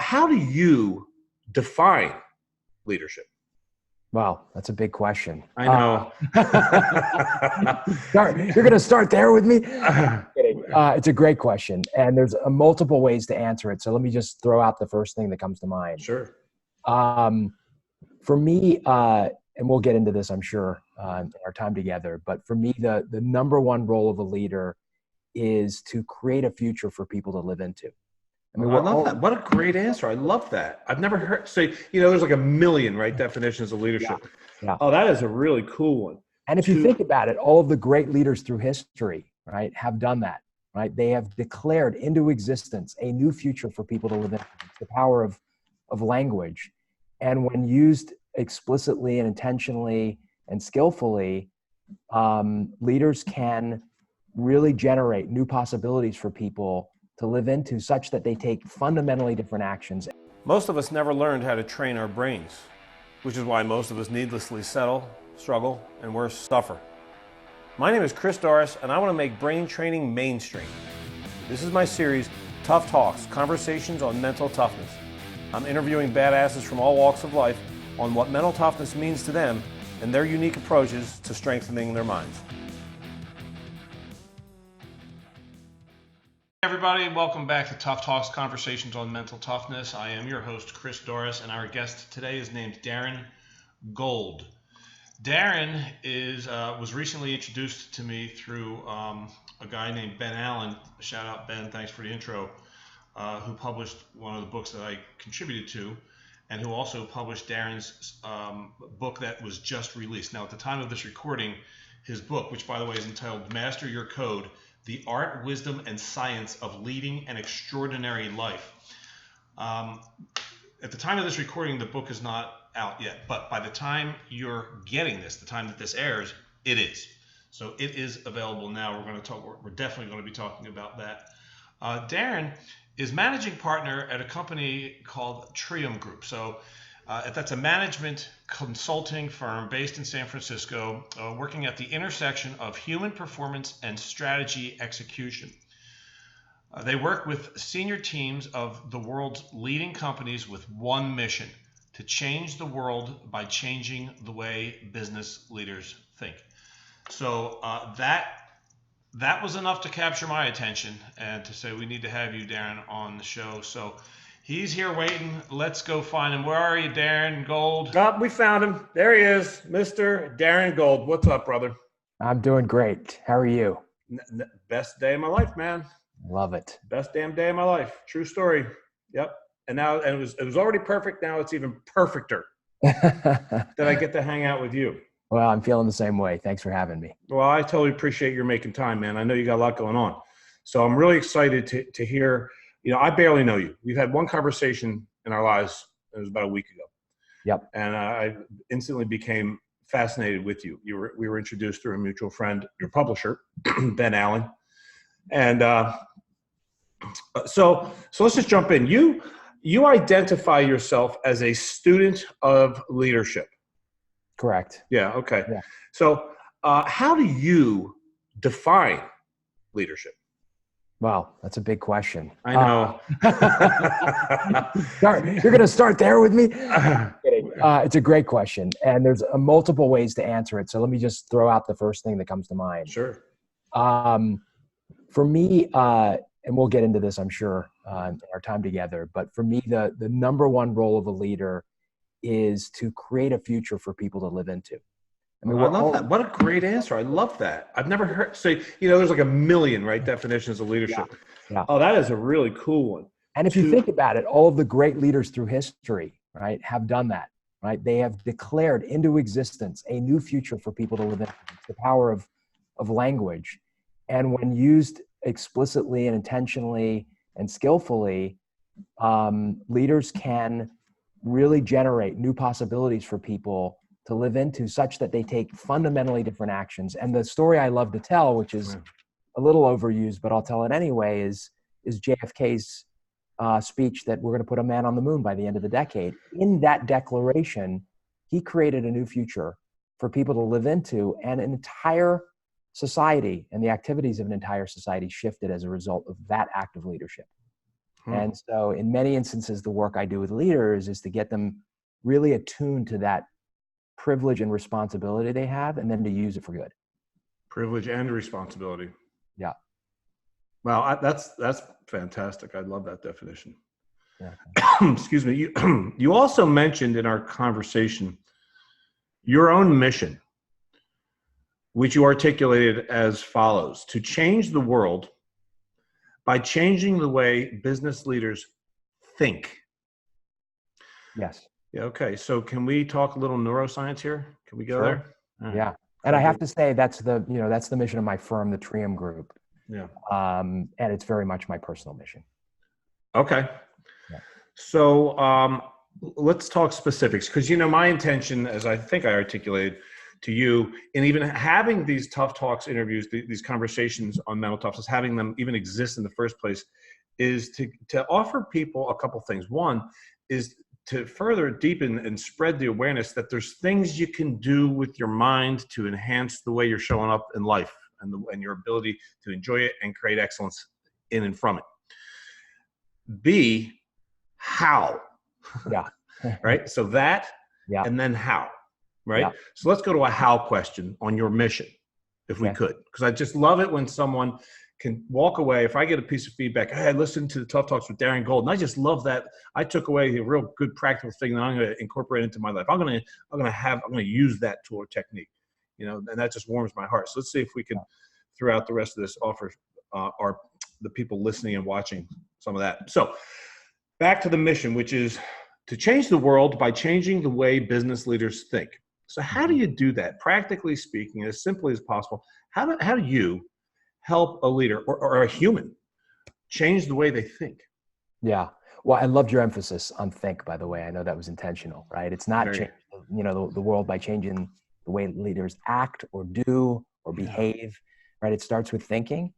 how do you define leadership? Wow, that's a big question. I know. You're going to start there with me? It's a great question, and there's multiple ways to answer it. So let me just throw out the first thing that comes to mind. Sure. For me, and we'll get into this, I'm sure, in our time together, but for me, the number one role of a leader is to create a future for people to live into. I love that. What a great answer. I love that. I've never heard. So, there's like a million, right, definitions of leadership. Yeah. Oh, that is a really cool one. And if you think about it, all of the great leaders through history, right, have done that, right? They have declared into existence a new future for people to live in. It's the power of language. And when used explicitly and intentionally and skillfully, leaders can really generate new possibilities for people to live into, such that they take fundamentally different actions. Most of us never learned how to train our brains, which is why most of us needlessly settle, struggle, and worse, suffer. My name is Chris Doris, and I want to make brain training mainstream. This is my series, Tough Talks, Conversations on Mental Toughness. I'm interviewing badasses from all walks of life on what mental toughness means to them and their unique approaches to strengthening their minds. Hey everybody, welcome back to Tough Talks, Conversations on Mental Toughness. I am your host, Chris Doris, and our guest today is named Darren Gold. Darren was recently introduced to me through a guy named Ben Allen. Shout out Ben, thanks for the intro, who published one of the books that I contributed to, and who also published Darren's book that was just released. Now, at the time of this recording, his book, which by the way is entitled Master Your Code, The Art, Wisdom, and Science of Leading an Extraordinary Life. At the time of this recording, the book is not out yet, but by the time you're getting this, the time that this airs, it is. So it is available now. We're definitely going to be talking about that. Darren is managing partner at a company called Trium Group. So that's a management consulting firm based in San Francisco, working at the intersection of human performance and strategy execution. They work with senior teams of the world's leading companies with one mission: to change the world by changing the way business leaders think. So that was enough to capture my attention and to say, we need to have you, Darren, on the show. So he's here waiting. Let's go find him. Where are you, Darren Gold? Oh, we found him. There he is, Mr. Darren Gold. What's up, brother? I'm doing great. How are you? Best day of my life, man. Love it. Best damn day of my life. True story. Yep. And now, and it was already perfect. Now it's even perfecter that I get to hang out with you. Well, I'm feeling the same way. Thanks for having me. Well, I totally appreciate your making time, man. I know you got a lot going on. So I'm really excited to hear, I barely know you. We've had one conversation in our lives. It was about a week ago. Yep. And I instantly became fascinated with you. We were introduced through a mutual friend, your publisher, Ben Allen. And so let's just jump in. You identify yourself as a student of leadership. Correct. Yeah. Okay. Yeah. So how do you define leadership? Wow, that's a big question. I know. You're going to start there with me? It's a great question, and there's multiple ways to answer it. So let me just throw out the first thing that comes to mind. Sure. For me, and we'll get into this, I'm sure, in our time together, but for me, the number one role of a leader is to create a future for people to live into. I love that. What a great answer. I love that. I've never heard. So, there's like a million, right, definitions of leadership. Yeah. Oh, that is a really cool one. And if you think about it, all of the great leaders through history, right, have done that, right? They have declared into existence a new future for people to live in. It's the power of language. And when used explicitly and intentionally and skillfully, leaders can really generate new possibilities for people to live into, such that they take fundamentally different actions. And the story I love to tell, which is a little overused, but I'll tell it anyway, is JFK's speech that we're going to put a man on the moon by the end of the decade. In that declaration, he created a new future for people to live into, and an entire society and the activities of an entire society shifted as a result of that act of leadership. And so in many instances, the work I do with leaders is to get them really attuned to that privilege and responsibility they have, and then to use it for good. Privilege and responsibility. Yeah. Wow, that's fantastic. I love that definition. Yeah. Excuse me. You also mentioned in our conversation your own mission, which you articulated as follows: to change the world by changing the way business leaders think. Yes. Yeah. Okay. So can we talk a little neuroscience here? Can we go there? All right. Yeah. And I have to say that's the mission of my firm, the Trium Group. Yeah. And it's very much my personal mission. Okay. Yeah. So let's talk specifics, because my intention, as I think I articulated to you, and even having these tough talks interviews, these conversations on mental toughness, having them even exist in the first place, is to offer people a couple things. One is to further deepen and spread the awareness that there's things you can do with your mind to enhance the way you're showing up in life and your ability to enjoy it and create excellence in and from it. B, how? Yeah. Right? So that, yeah. and then how, right? Yeah. So let's go to a how question on your mission, if we could, because I just love it when someone can walk away. If I get a piece of feedback, hey, I listened to the Tough Talks with Darren Gold, and I just love that. I took away a real good practical thing that I'm going to incorporate into my life. I'm going to use that tool or technique, and that just warms my heart. So let's see if we can, throughout the rest of this, offer the people listening and watching some of that. So back to the mission, which is to change the world by changing the way business leaders think. So how do you do that? Practically speaking, as simply as possible, how do you help a leader or a human change the way they think? Yeah. Well, I loved your emphasis on think, by the way. I know that was intentional, right? It's not change, the world by changing the way leaders act or do or behave, right? It starts with thinking.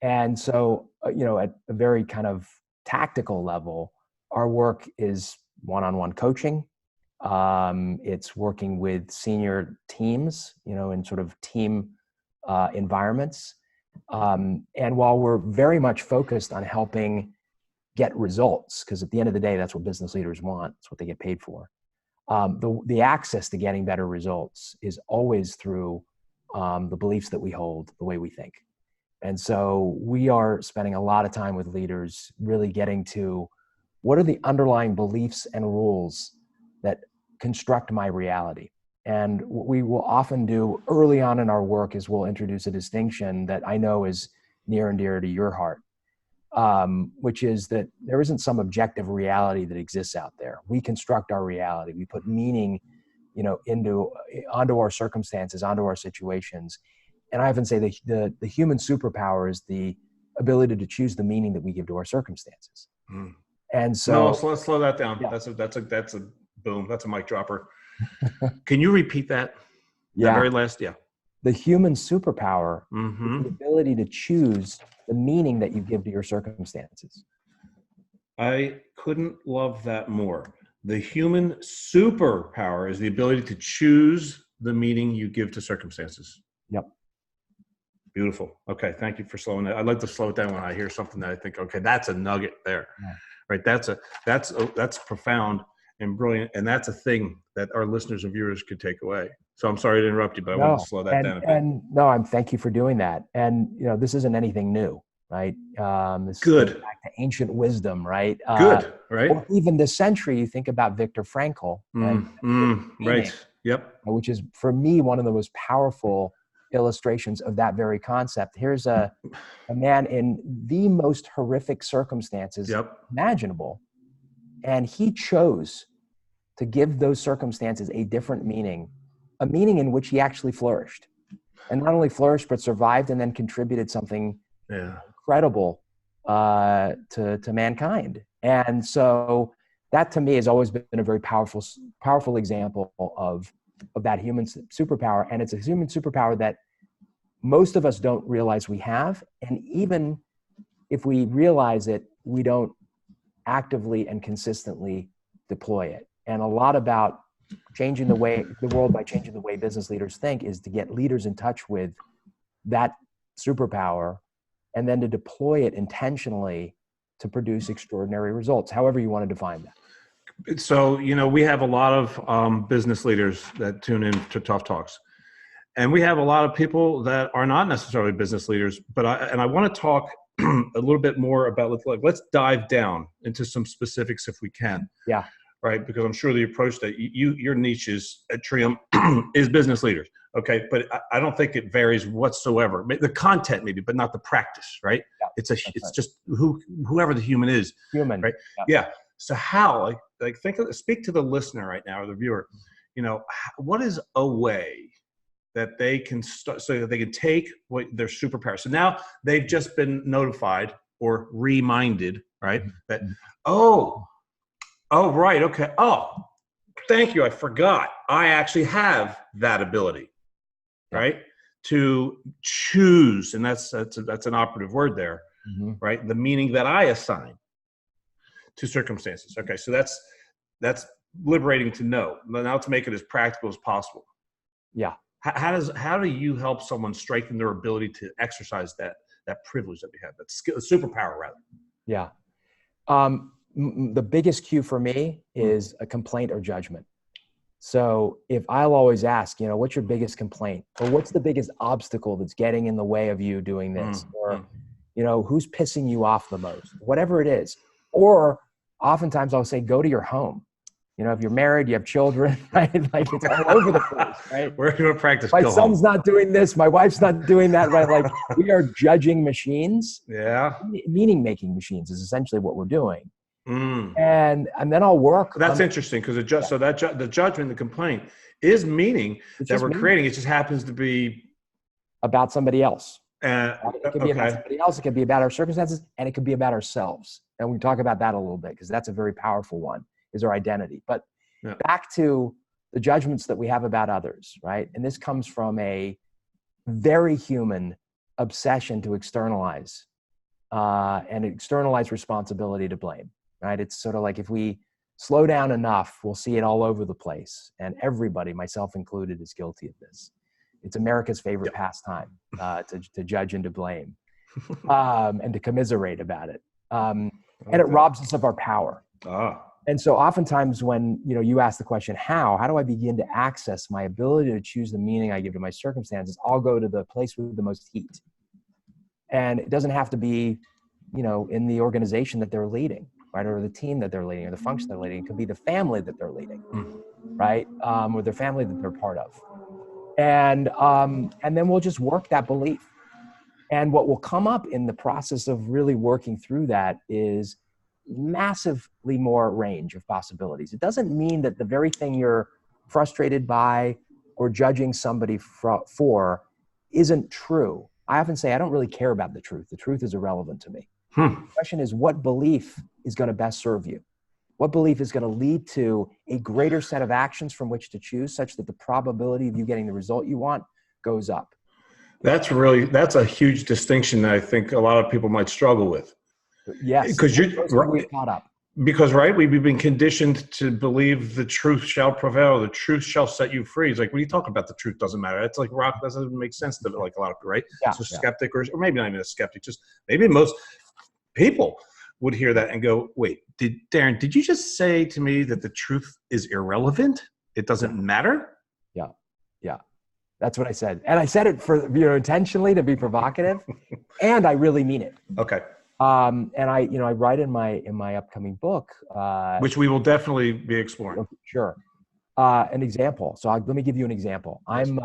And so, at a very kind of tactical level, our work is one-on-one coaching. It's working with senior teams, in sort of team environments. And while we're very much focused on helping get results, because at the end of the day, that's what business leaders want. It's what they get paid for. The access to getting better results is always through the beliefs that we hold, the way we think. And so we are spending a lot of time with leaders really getting to what are the underlying beliefs and rules that construct my reality. And what we will often do early on in our work is we'll introduce a distinction that I know is near and dear to your heart, which is that there isn't some objective reality that exists out there. We construct our reality. We put meaning, onto our circumstances, onto our situations. And I often say the human superpower is the ability to choose the meaning that we give to our circumstances. And so let's slow that down. Yeah. That's a boom. That's a mic dropper. Can you repeat that? Yeah. The very last, The human superpower is the ability to choose the meaning that you give to your circumstances. I couldn't love that more. The human superpower is the ability to choose the meaning you give to circumstances. Yep. Beautiful. Okay. Thank you for slowing that. I like to slow it down when I hear something that I think, okay, that's a nugget there, right? That's profound and brilliant. And that's a thing that our listeners and viewers could take away. So I'm sorry to interrupt you, but I wanted to slow that down a bit. And thank you for doing that. And, this isn't anything new, right? This Good. goes back to ancient wisdom, right? Good. Right. Or even this century, you think about Viktor Frankl. Right. Yep. Which is, for me, one of the most powerful illustrations of that very concept. Here's a man in the most horrific circumstances imaginable. And he chose to give those circumstances a different meaning, a meaning in which he actually flourished. And not only flourished, but survived and then contributed something incredible to mankind. And so that, to me, has always been a very powerful example of that human superpower. And it's a human superpower that most of us don't realize we have. And even if we realize it, we don't actively and consistently deploy it. And a lot about changing the world by changing the way business leaders think is to get leaders in touch with that superpower and then to deploy it intentionally to produce extraordinary results, however you want to define that. So, we have a lot of business leaders that tune in to Tough Talks. And we have a lot of people that are not necessarily business leaders, but I want to talk a little bit more about, let's dive down into some specifics if we can. Yeah. Right. Because I'm sure the approach that your niche is at Triumph is business leaders. Okay. But I don't think it varies whatsoever. The content maybe, but not the practice. Right. Yeah, it's just whoever the human is. Human. Right. Yeah. So how, speak to the listener right now or the viewer, what is a way that they can start so that they can take what their superpower. So now they've just been notified or reminded, right? That, right. Okay. Oh, thank you. I forgot. I actually have that ability, right? To choose. And that's an operative word there, right? The meaning that I assign to circumstances. Okay. So that's liberating to know. Now to make it as practical as possible. Yeah. How do you help someone strengthen their ability to exercise that privilege that we have, that skill, superpower rather? Yeah. The biggest cue for me is a complaint or judgment. So if I'll always ask, what's your biggest complaint, or what's the biggest obstacle that's getting in the way of you doing this, or, who's pissing you off the most, whatever it is. Or oftentimes I'll say, go to your home. If you're married, you have children, right? Like it's all over the place, right? We're going to practice. My son's not doing this. My wife's not doing that, right? Like we are judging machines. Yeah. Meaning-making machines is essentially what we're doing. And then I'll work. That's interesting because the judgment, the complaint is meaning that we're creating. It just happens to be about somebody else. It could be about somebody else. It could be about our circumstances, and it could be about ourselves. And we can talk about that a little bit because that's a very powerful one. Is our identity. But back to the judgments that we have about others, right? And this comes from a very human obsession to externalize and externalize responsibility to blame, right? It's sort of like if we slow down enough, we'll see it all over the place. And everybody, myself included, is guilty of this. It's America's favorite pastime to judge and to blame and to commiserate about it. And it robs us of our power. And so oftentimes when, you ask the question, how do I begin to access my ability to choose the meaning I give to my circumstances? I'll go to the place with the most heat. And it doesn't have to be, in the organization that they're leading, right? Or the team that they're leading or the function they're leading. It could be the family that they're leading, right? Or their family that they're part of. And then we'll just work that belief. And what will come up in the process of really working through that is massively more range of possibilities. It doesn't mean that the very thing you're frustrated by or judging somebody for isn't true. I often say, I don't really care about the truth. The truth is irrelevant to me. The question is, what belief is going to best serve you? What belief is going to lead to a greater set of actions from which to choose such that the probability of you getting the result you want goes up? That's a huge distinction that I think a lot of people might struggle with. Yes, because we're caught up. Because we've been conditioned to believe the truth shall prevail, the truth shall set you free. It's like when you talk about the truth doesn't matter. It's like rock doesn't make sense to like a lot of people, right? Yeah, so skeptic or maybe not even a skeptic, just maybe most people would hear that and go, "Wait, Darren? Did you just say to me that the truth is irrelevant? It doesn't matter?" Yeah. That's what I said, and I said it for intentionally to be provocative, and I really mean it. Okay. And I write in my upcoming book, which we will definitely be exploring. Sure. An example. So let me give you an example. And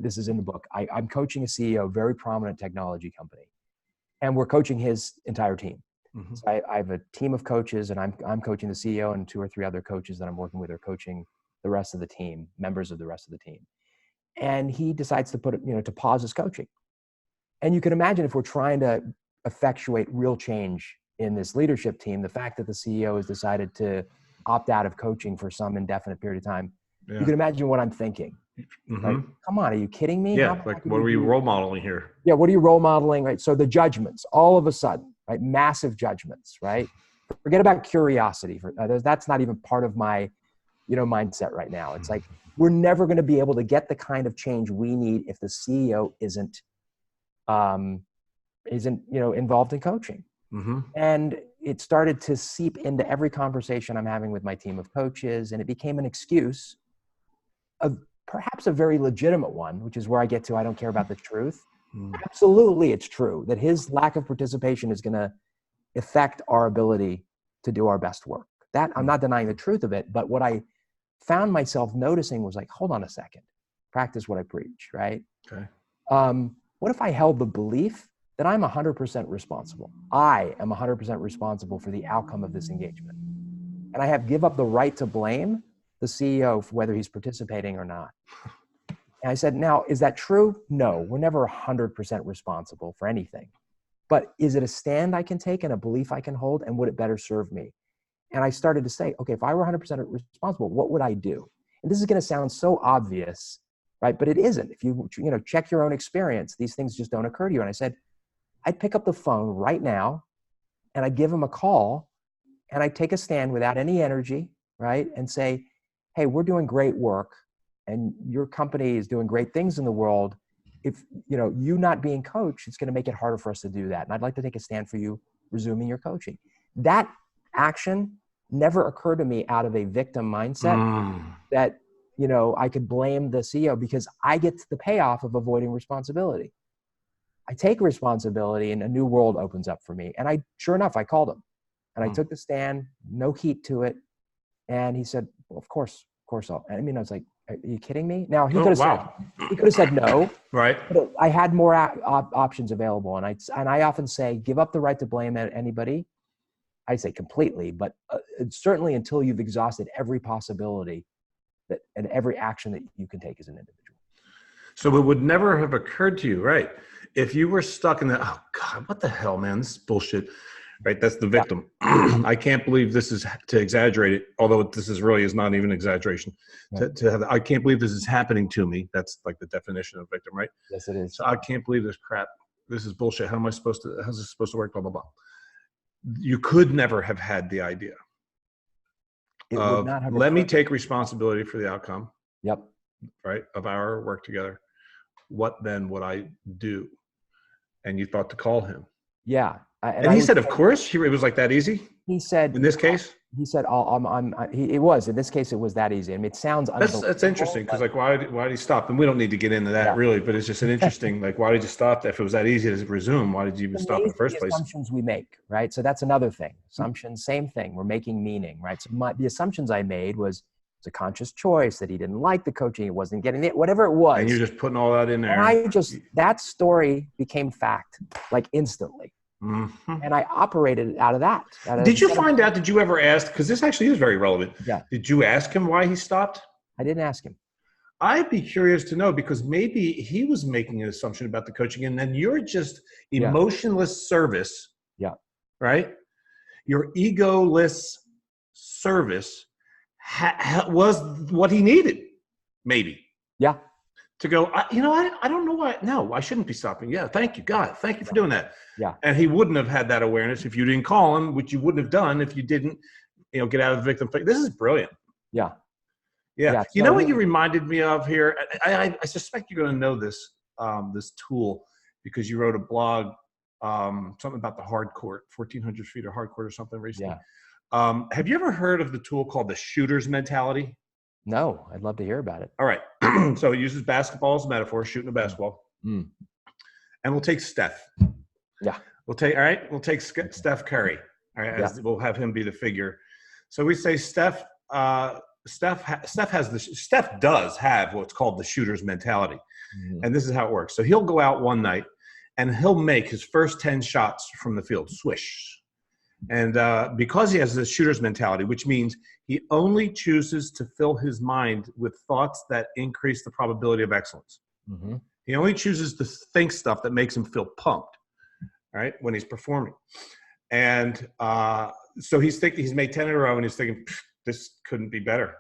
this is in the book. I'm coaching a CEO, very prominent technology company, and we're coaching his entire team. So I have a team of coaches, and I'm coaching the CEO, and 2 or 3 other coaches that I'm working with are coaching the rest of the team, members of the rest of the team. And he decides to to pause his coaching. And you can imagine if we're trying to effectuate real change in this leadership team, the fact that the CEO has decided to opt out of coaching for some indefinite period of time, you can imagine what I'm thinking. Like, come on, are you kidding me? Yeah, like what are you role modeling here? Yeah, what are you role modeling, right? So the judgments, all of a sudden, right? Massive judgments, right? Forget about curiosity. That's not even part of my, mindset right now. It's like, we're never going to be able to get the kind of change we need if the CEO isn't involved in coaching. Mm-hmm. And it started to seep into every conversation I'm having with my team of coaches. And it became an excuse, of perhaps a very legitimate one, which is where I get to, I don't care about the truth. Absolutely, it's true that his lack of participation is going to affect our ability to do our best work. That I'm not denying the truth of it, but what I found myself noticing was like, hold on a second, practice what I preach, right? Okay. What if I held the belief that I'm 100% responsible? I am 100% responsible for the outcome of this engagement. And I have give up the right to blame the CEO for whether he's participating or not. And I said, now, is that true? No, we're never 100% responsible for anything. But is it a stand I can take and a belief I can hold? And would it better serve me? And I started to say, okay, if I were 100% responsible, what would I do? And this is going to sound so obvious, right? But it isn't. If you check your own experience, these things just don't occur to you. And I said, I'd pick up the phone right now and I'd give him a call and I'd take a stand without any energy, right? And say, hey, we're doing great work and your company is doing great things in the world. If you not being coached, it's going to make it harder for us to do that. And I'd like to take a stand for you resuming your coaching. That action never occurred to me out of a victim mindset that, I could blame the CEO, because I get the payoff of avoiding responsibility. I take responsibility and a new world opens up for me. And sure enough, I called him and I took the stand, no heat to it. And he said, well, of course I'll. I mean, I was like, are you kidding me? Now he could have said no, right? But I had more options available. And I often say, give up the right to blame anybody. I say completely, but certainly until you've exhausted every possibility and every action that you can take as an individual. So it would never have occurred to you, right? If you were stuck in that, oh God, what the hell, man, this is bullshit, right? That's the victim. Yeah. I can't believe this is, to exaggerate it, although this is not even exaggeration. Right. I can't believe this is happening to me. That's like the definition of victim, right? Yes, it is. So I can't believe this crap. This is bullshit. How's this supposed to work? Blah, blah, blah. You could never have had the idea of, let me take responsibility for the outcome. Yep. Right. Of our work together. What then would I do? And you thought to call him. Yeah. And he said, of course. It was like that easy. He said, in this case, he said, it was, in this case, it was that easy. I mean, it sounds that's interesting. Cause like, why did he stop? And we don't need to get into that really, but it's just an interesting, like, why did you stop? If it was that easy to resume, why did you even stop in the first place? Assumptions we make, right? So that's another thing. Assumptions, same thing. We're making meaning, right? So the assumptions I made was, it's a conscious choice that he didn't like the coaching. He wasn't getting it, whatever it was. And you're just putting all that in there. And that story became fact, like instantly. Mm-hmm. And I operated out of that. Did you ever ask, because this actually is very relevant. Yeah. Did you ask him why he stopped? I didn't ask him. I'd be curious to know, because maybe he was making an assumption about the coaching and then you're just emotionless service. Yeah. Right? Your egoless service was what he needed, maybe. Yeah. To go, I don't know why. No, I shouldn't be stopping. Yeah, thank you, God. Thank you for doing that. Yeah. And he wouldn't have had that awareness if you didn't call him, which you wouldn't have done if you didn't, get out of the victim place. This is brilliant. Yeah. Yeah. You know what you reminded me of here? I suspect you're going to know this, this tool, because you wrote a blog, something about the hard court, 1,400 feet of hard court or something recently. Yeah. Have you ever heard of the tool called the shooter's mentality? No, I'd love to hear about it. All right. So it uses basketball as a metaphor, shooting a basketball. And we'll take Steph. Yeah. We'll take Steph Curry. All right. We'll have him be the figure. So we say Steph does have what's called the shooter's mentality. And this is how it works. So he'll go out one night and he'll make his first 10 shots from the field, swish. And because he has this shooter's mentality, which means he only chooses to fill his mind with thoughts that increase the probability of excellence. Mm-hmm. He only chooses to think stuff that makes him feel pumped, right, when he's performing. And so he's made 10 in a row, and he's thinking, this couldn't be better,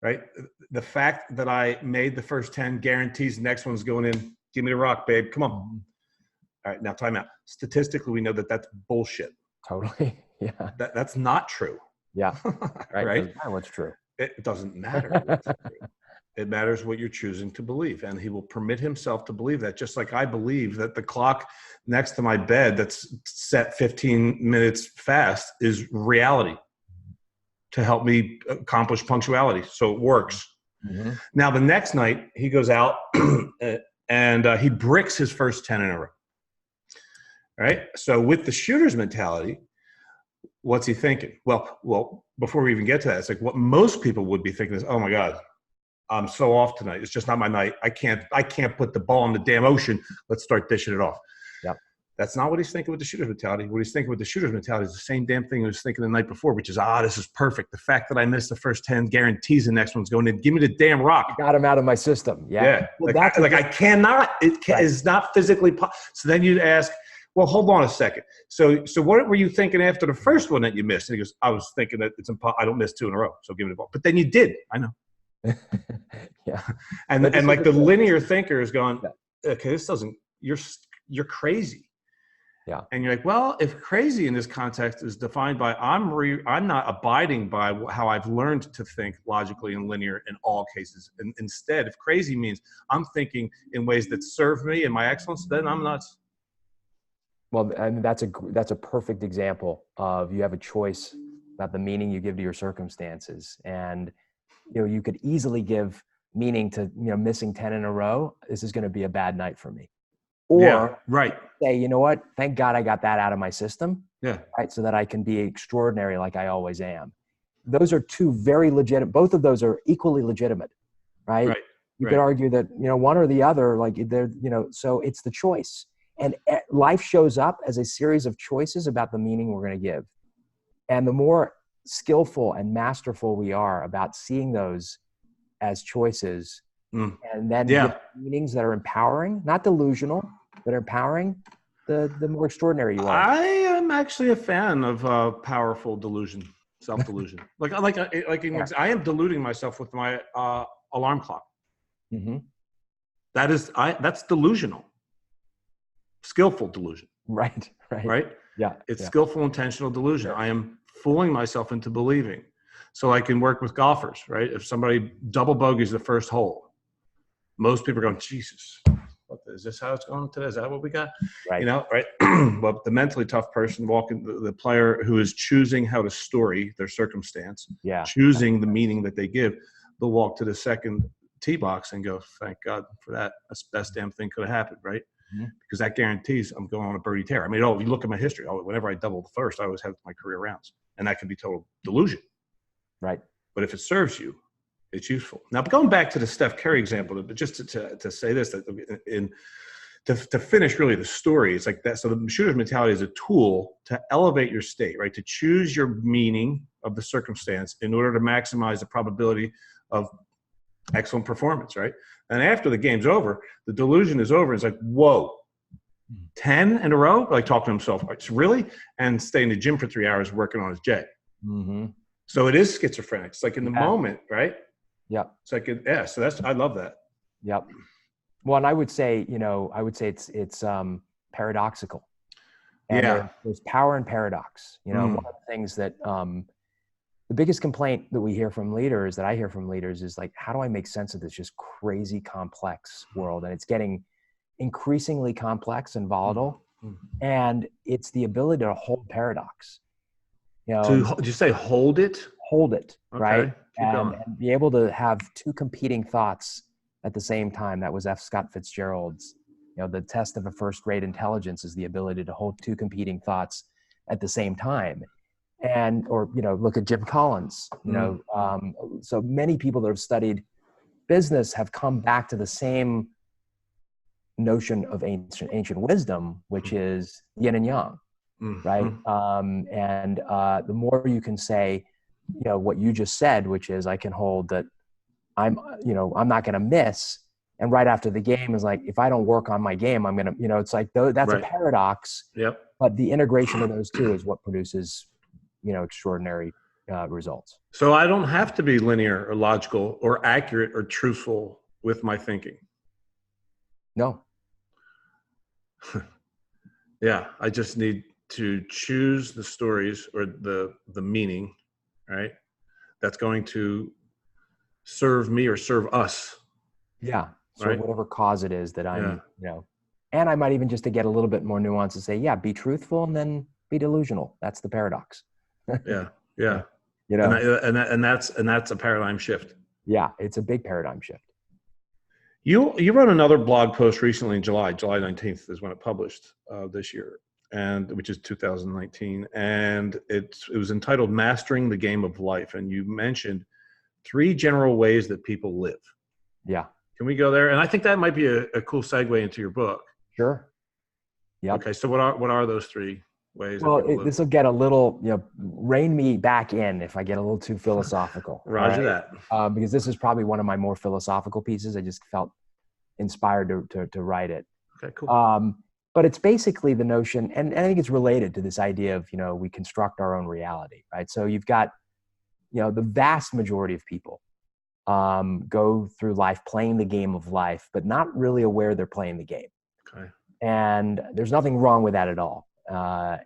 right? The fact that I made the first 10 guarantees the next one's going in. Give me the rock, babe. Come on. All right, now time out. Statistically, we know that that's bullshit. Totally. Yeah. That's not true. Yeah. Right. What's true? It doesn't matter what's true. It matters what you're choosing to believe. And he will permit himself to believe that, just like I believe that the clock next to my bed that's set 15 minutes fast is reality to help me accomplish punctuality. So it works. Mm-hmm. Now, the next night, he goes out and he bricks his first 10 in a row. Right? So with the shooter's mentality, what's he thinking? Well, before we even get to that, it's like what most people would be thinking is, oh my God, I'm so off tonight. It's just not my night. I can't put the ball in the damn ocean. Let's start dishing it off. Yep. That's not what he's thinking with the shooter's mentality. What he's thinking with the shooter's mentality is the same damn thing he was thinking the night before, which is, this is perfect. The fact that I missed the first 10 guarantees the next one's going in. Give me the damn rock. Got him out of my system. Yeah. Well, I cannot. It's not physically possible. So then you'd ask, well, hold on a second. So what were you thinking after the first one that you missed? And he goes, I was thinking that it's impossible. I don't miss 2 in a row. So give me the ball. But then you did. I know. Yeah. And like the linear thinker is going, okay, this doesn't, you're crazy. Yeah. And you're like, well, if crazy in this context is defined by I'm not abiding by how I've learned to think logically and linear in all cases. And instead, if crazy means I'm thinking in ways that serve me and my excellence, then I'm nuts. Well, and that's a perfect example of you have a choice about the meaning you give to your circumstances. And, you could easily give meaning to, missing 10 in a row. This is going to be a bad night for me. Or say, you know what? Thank God I got that out of my system. Yeah. Right. So that I can be extraordinary like I always am. Those are two very legitimate. Both of those are equally legitimate. Right. You could argue that, one or the other, like they're, so it's the choice. And life shows up as a series of choices about the meaning we're going to give. And the more skillful and masterful we are about seeing those as choices, and then give meanings that are empowering, not delusional, but empowering, the more extraordinary you are. I am actually a fan of powerful delusion, self-delusion. I am deluding myself with my alarm clock. Mm-hmm. That's delusional. Skillful delusion. Right. Yeah. It's skillful, intentional delusion. I am fooling myself into believing. So I can work with golfers, right? If somebody double bogeys the first hole, most people are going, Jesus, is this how it's going today? Is that what we got? Right. Right? But the mentally tough person the player who is choosing how to story their circumstance, choosing the meaning that they give, they'll walk to the second tee box and go, thank God for that. That's the best damn thing could have happened, right? Mm-hmm. Because that guarantees I'm going on a birdie tear. I mean, if you look at my history, whenever I double the first, I always have my career rounds. And that can be total delusion. Right. But if it serves you, it's useful. Now, going back to the Steph Curry example, but just to say this, to finish really the story, it's like that. So the shooter's mentality is a tool to elevate your state, right? To choose your meaning of the circumstance in order to maximize the probability of excellent performance, right? And after the game's over, the delusion is over. It's like, whoa, 10 in a row? Like talking to himself, really? And stay in the gym for 3 hours working on his jet. Mm-hmm. So it is schizophrenic. It's like in the moment, right? Yeah. It's like, so I love that. Yep. Well, and I would say it's paradoxical. And there's power in paradox. One of the things that the biggest complaint that we hear from leaders, that I hear from leaders, is like, how do I make sense of this just crazy complex world? And it's getting increasingly complex and volatile. Mm-hmm. And it's the ability to hold paradox. Did you say hold it? Hold it, okay. Right? And be able to have two competing thoughts at the same time. That was F. Scott Fitzgerald's, the test of a first-rate intelligence is the ability to hold two competing thoughts at the same time. Or look at Jim Collins, so many people that have studied business have come back to the same notion of ancient wisdom, which is yin and yang, right? And the more you can say, what you just said, which is I can hold that I'm not going to miss. And right after the game is like, if I don't work on my game, I'm going to, it's like, that's a paradox. Yep. But the integration of those two is what produces, extraordinary results. So I don't have to be linear or logical or accurate or truthful with my thinking. No. Yeah. I just need to choose the stories or the meaning, right? That's going to serve me or serve us. Yeah. So Right. whatever cause it is that I'm, Yeah. and I might even just to get a little bit more nuance and say, yeah, be truthful and then be delusional. That's the paradox. Yeah. Yeah. You And, know, that's a paradigm shift. yeah, it's a big paradigm shift. You wrote another blog post recently in July 19th is when it published this year, and which is 2019. And it was entitled Mastering the Game of Life. And you mentioned 3 general ways that people live. Yeah. Can we go there? And I think that might be a cool segue into your book. Sure. Yep. Okay. So what are those 3 ways that Well, people live? this will get a little, rein me back in if I get a little too philosophical. Roger that. Because this is probably one of my more philosophical pieces. I just felt inspired to write it. Okay, cool. But it's basically the notion, and I think it's related to this idea of, we construct our own reality, right? So you've got, the vast majority of people go through life playing the game of life, but not really aware they're playing the game. Okay. And there's nothing wrong with that at all.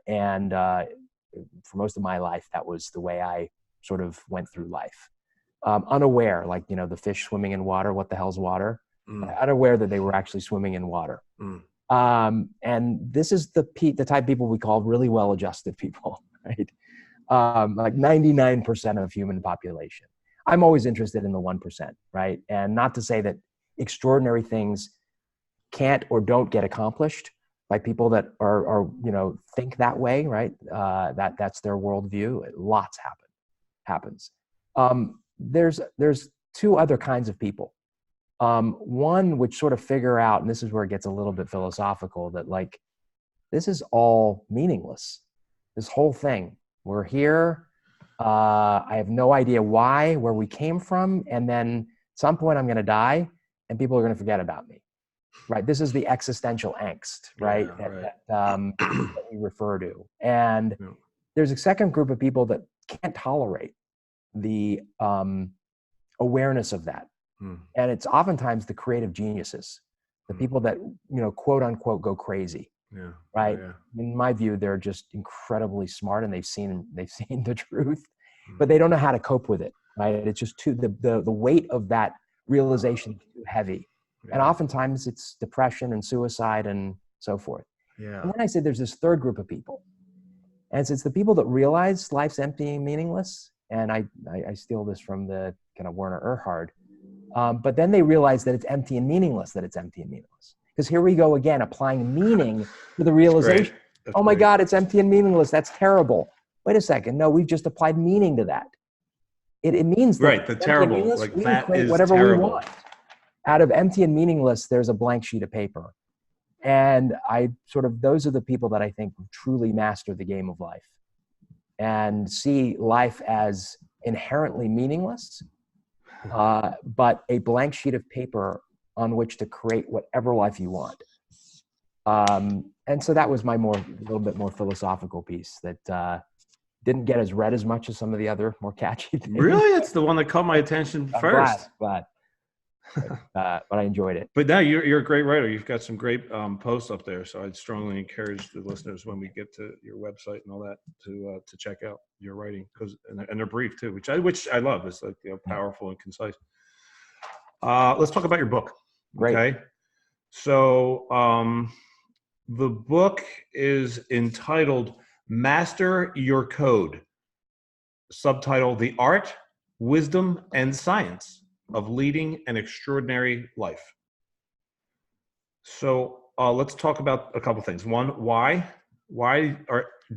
And for most of my life, that was the way I sort of went through life. Unaware, like, the fish swimming in water, what the hell's water? Unaware that they were actually swimming in water. And this is the type of people we call really well-adjusted people, right? Like 99% of human population. I'm always interested in the 1%, right? And not to say that extraordinary things can't or don't get accomplished by people that are think that way, right? That's their worldview. Lots happens. There's 2 other kinds of people. One which sort of figure out, and this is where it gets a little bit philosophical, that like, this is all meaningless. This whole thing. We're here. I have no idea where we came from. And then at some point I'm going to die and people are going to forget about me. Right. This is the existential angst, right? Yeah, that we refer to. And there's a second group of people that can't tolerate the awareness of that. And it's oftentimes the creative geniuses, the people that, quote unquote, go crazy. Yeah. Right. Yeah. In my view, they're just incredibly smart and they've seen the truth, but they don't know how to cope with it. Right. It's just the weight of that realization is too heavy. Yeah. And oftentimes it's depression and suicide and so forth. Yeah. And then I said, there's this third group of people. And it's the people that realize life's empty and meaningless. And I steal this from the kind of Werner Erhard. But then they realize that it's empty and meaningless, Because here we go again, applying meaning to the realization. Oh my God, it's empty and meaningless. That's terrible. Wait a second. No, we've just applied meaning to that. It means that right. The terrible, like we that can create is whatever terrible. we want. Out of empty and meaningless, there's a blank sheet of paper. And those are the people that I think truly master the game of life and see life as inherently meaningless, but a blank sheet of paper on which to create whatever life you want. And so that was my little bit more philosophical piece that didn't get as read as much as some of the other more catchy things. Really? It's the one that caught my attention first. Glad. But I enjoyed it. But now you're a great writer. You've got some great posts up there. So I'd strongly encourage the listeners when we get to your website and all that to check out your writing and they're brief too, which I love. It's like powerful and concise. Let's talk about your book. Great. Okay. So the book is entitled Master Your Code. Subtitle: The Art, Wisdom, and Science of Leading an Extraordinary Life. So let's talk about a couple things. One, why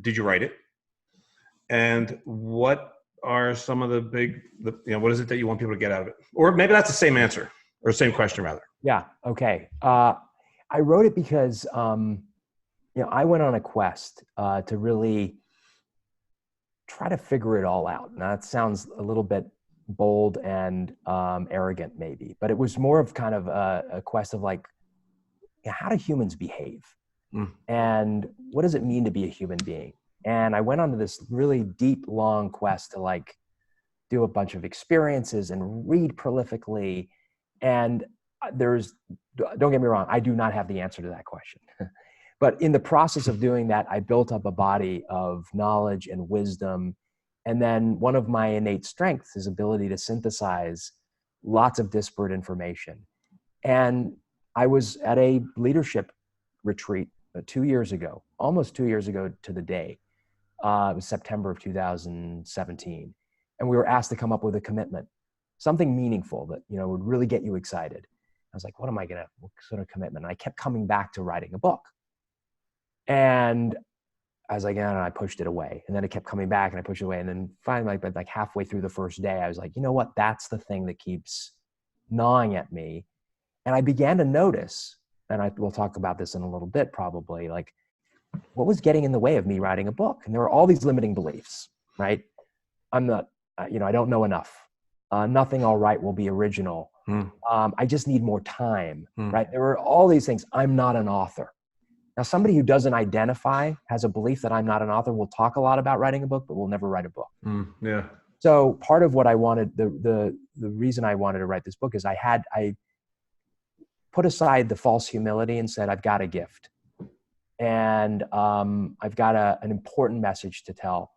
did you write it? And what are some of what is it that you want people to get out of it? Or maybe that's the same answer or same question rather. Yeah. Okay. I wrote it because, I went on a quest to really try to figure it all out. Now that sounds a little bit bold and arrogant maybe, but it was more of kind of a quest of like, how do humans behave? And what does it mean to be a human being? And I went on to this really deep, long quest to like do a bunch of experiences and read prolifically. And don't get me wrong, I do not have the answer to that question. But in the process of doing that, I built up a body of knowledge and wisdom. And then one of my innate strengths is ability to synthesize lots of disparate information. And I was at a leadership retreat 2 years ago, almost 2 years ago to the day. It was September of 2017. And we were asked to come up with a commitment, something meaningful that, would really get you excited. I was like, what sort of commitment? And I kept coming back to writing a book. And I was like, and I pushed it away. And then it kept coming back and I pushed it away. And then finally, like halfway through the first day, I was like, you know what? That's the thing that keeps gnawing at me. And I began to notice, and we'll talk about this in a little bit probably, like what was getting in the way of me writing a book? And there were all these limiting beliefs, right? I'm not, I don't know enough. Nothing I'll write will be original. I just need more time, right? There were all these things. I'm not an author. Now, somebody who doesn't identify has a belief that I'm not an author will talk a lot about writing a book, but will never write a book. Yeah. So part of what I wanted, the reason I wanted to write this book is I put aside the false humility and said, I've got a gift. And I've got an important message to tell.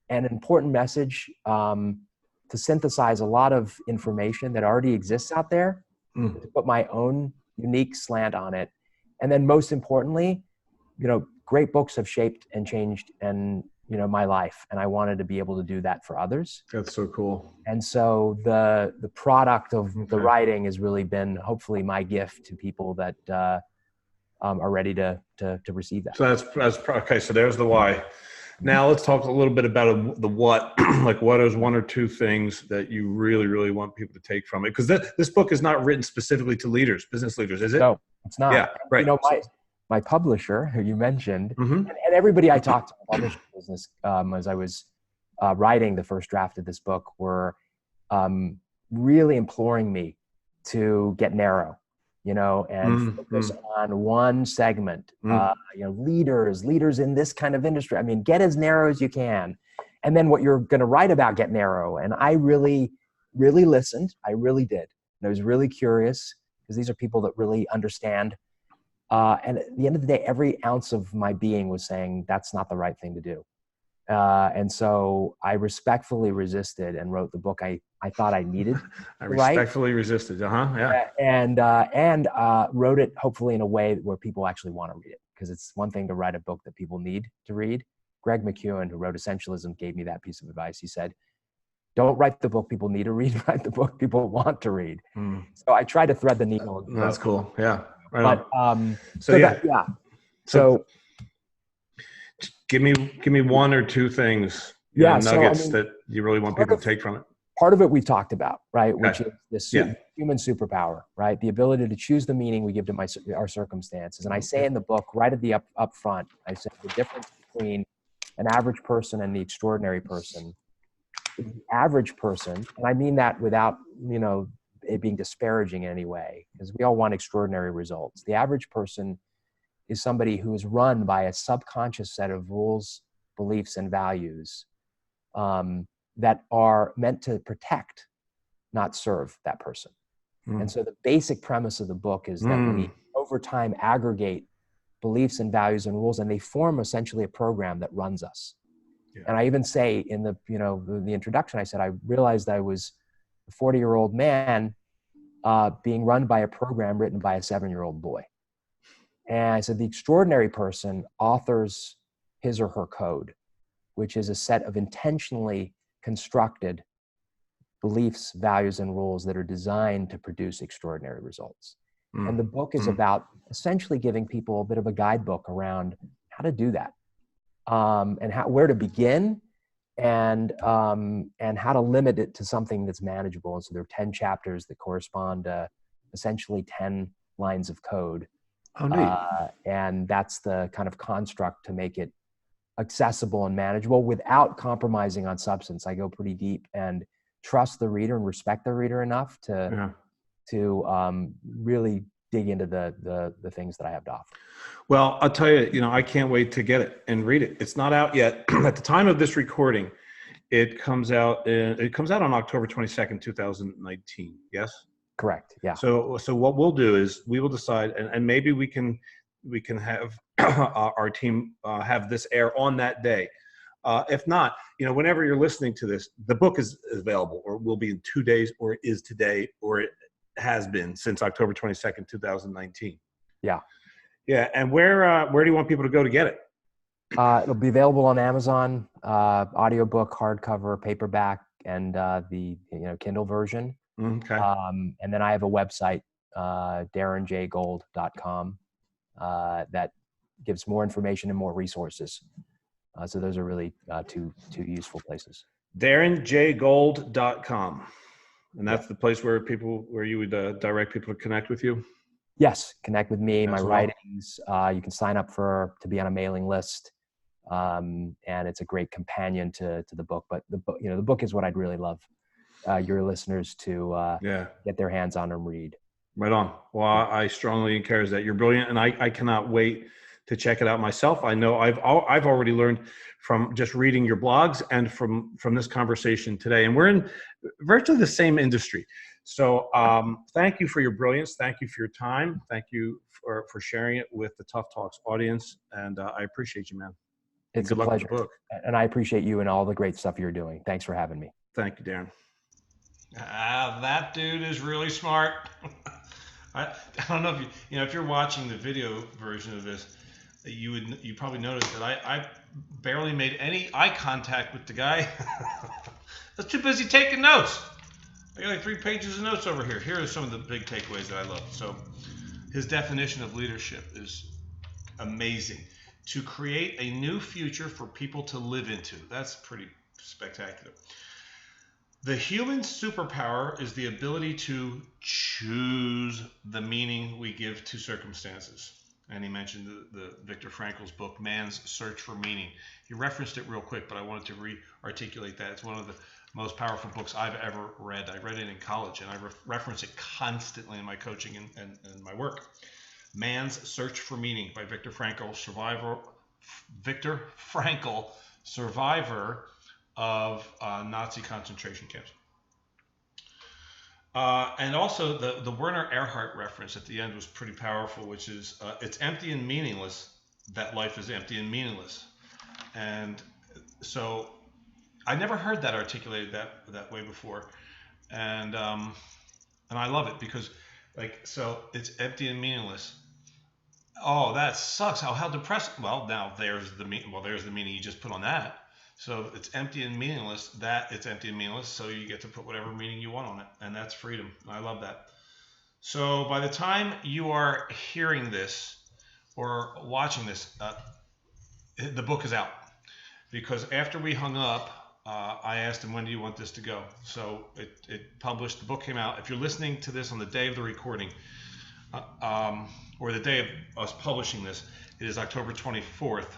An important message to synthesize a lot of information that already exists out there, to put my own unique slant on it. And then most importantly, great books have shaped and changed my life. And I wanted to be able to do that for others. That's so cool. And so the product of the writing has really been hopefully my gift to people that are ready to receive that. So that's okay. So there's the why. Now let's talk a little bit about the what. Like, what is one or two things that you really, really want people to take from it? Because this book is not written specifically to leaders, business leaders, is it? No, it's not. Yeah, right. My publisher, who you mentioned, and everybody I talked to in the publishing business as I was writing the first draft of this book were really imploring me to get narrow, and focus on one segment, leaders in this kind of industry. I mean, get as narrow as you can. And then what you're going to write about, get narrow. And I really, really listened. I really did. And I was really curious because these are people that really understand. And at the end of the day, every ounce of my being was saying, that's not the right thing to do. And so I respectfully resisted and wrote the book I thought I needed. I respectfully resisted. Yeah. And wrote it hopefully in a way where people actually want to read it. Because it's one thing to write a book that people need to read. Greg McKeown, who wrote Essentialism, gave me that piece of advice. He said, don't write the book people need to read, write the book people want to read. So I tried to thread the needle. That's cool. Yeah. Right on. So give me one or two things, nuggets that you really want people to take from it. Part of it we've talked about, right? Which is this human superpower, right? The ability to choose the meaning we give to our circumstances. And I say in the book, right at the up front, I said the difference between an average person and the extraordinary person. The average person, and I mean that without, it being disparaging in any way, because we all want extraordinary results. The average person is somebody who is run by a subconscious set of rules, beliefs, and values that are meant to protect, not serve that person. And so the basic premise of the book is that we, over time, aggregate beliefs and values and rules, and they form essentially a program that runs us. Yeah. And I even say in the introduction, I said, I realized I was a 40-year-old man being run by a program written by a 7-year-old boy. And I said, the extraordinary person authors his or her code, which is a set of intentionally constructed beliefs, values, and rules that are designed to produce extraordinary results. And the book is about essentially giving people a bit of a guidebook around how to do that, and where to begin, and how to limit it to something that's manageable. And so there are 10 chapters that correspond to essentially 10 lines of code. Oh, neat. And that's the kind of construct to make it accessible and manageable without compromising on substance. I go pretty deep and trust the reader and respect the reader enough to really dig into the things that I have to offer. Well, I'll tell you, I can't wait to get it and read it. It's not out yet. At the time of this recording, it comes out on October 22nd, 2019. Yes? Correct. Yeah. So what we'll do is we will decide, and maybe we can have our team have this air on that day. If not, whenever you're listening to this, the book is available, or will be in 2 days, or it is today, or it has been since October 22nd, 2019. Yeah. Yeah. And where do you want people to go to get it? It'll be available on Amazon, audiobook, hardcover, paperback, and the Kindle version. Okay. And then I have a website, darrenjgold.com, that gives more information and more resources. So those are really two useful places. DarrenJGold.com. And that's the place where you would direct people to connect with you? Yes, connect with me, my well. writings. You can sign up to be on a mailing list. And it's a great companion to the book. But the book is what I'd really love your listeners to get their hands on and read. Right on. Well, I strongly encourage that. You're brilliant, and I cannot wait to check it out myself. I know I've already learned from just reading your blogs and from this conversation today, and we're in virtually the same industry. So thank you for your brilliance. Thank you for your time. Thank you for sharing it with the Tough Talks audience, and I appreciate you, man. It's a pleasure. And I appreciate you and all the great stuff you're doing. Thanks for having me. Thank you, Darren. That dude is really smart. I don't know if you're watching the video version of this, you probably noticed that I barely made any eye contact with the guy. I was too busy taking notes. I got like 3 pages of notes over here. Here are some of the big takeaways that I love. So his definition of leadership is amazing. To create a new future for people to live into. That's pretty spectacular. The human superpower is the ability to choose the meaning we give to circumstances. And he mentioned the Viktor Frankl's book, Man's Search for Meaning. He referenced it real quick, but I wanted to re-articulate that. It's one of the most powerful books I've ever read. I read it in college, and I reference it constantly in my coaching and my work. Man's Search for Meaning by Viktor Frankl, survivor of Nazi concentration camps. And also the Werner Erhard reference at the end was pretty powerful, which is it's empty and meaningless that life is empty and meaningless. And so I never heard that articulated that way before. And I love it because so it's empty and meaningless. Oh, that sucks. How depressing. Well, now there's the meaning you just put on that. So it's empty and meaningless. It's empty and meaningless. So you get to put whatever meaning you want on it, and that's freedom. I love that. So by the time you are hearing this or watching this, the book is out. Because after we hung up, I asked him, when do you want this to go? So it published. The book came out. If you're listening to this on the day of the recording, or the day of us publishing this, it is October 24th,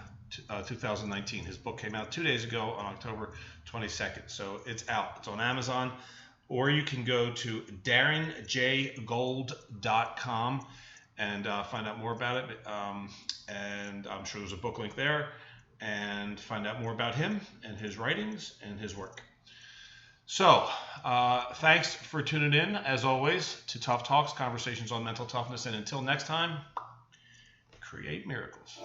2019. His book came out 2 days ago on October 22nd. So it's out. It's on Amazon, or you can go to darrenjgold.com and find out more about it. And I'm sure there's a book link there, and find out more about him and his writings and his work. So, thanks for tuning in, as always, to Tough Talks, conversations on mental toughness. And until next time, create miracles.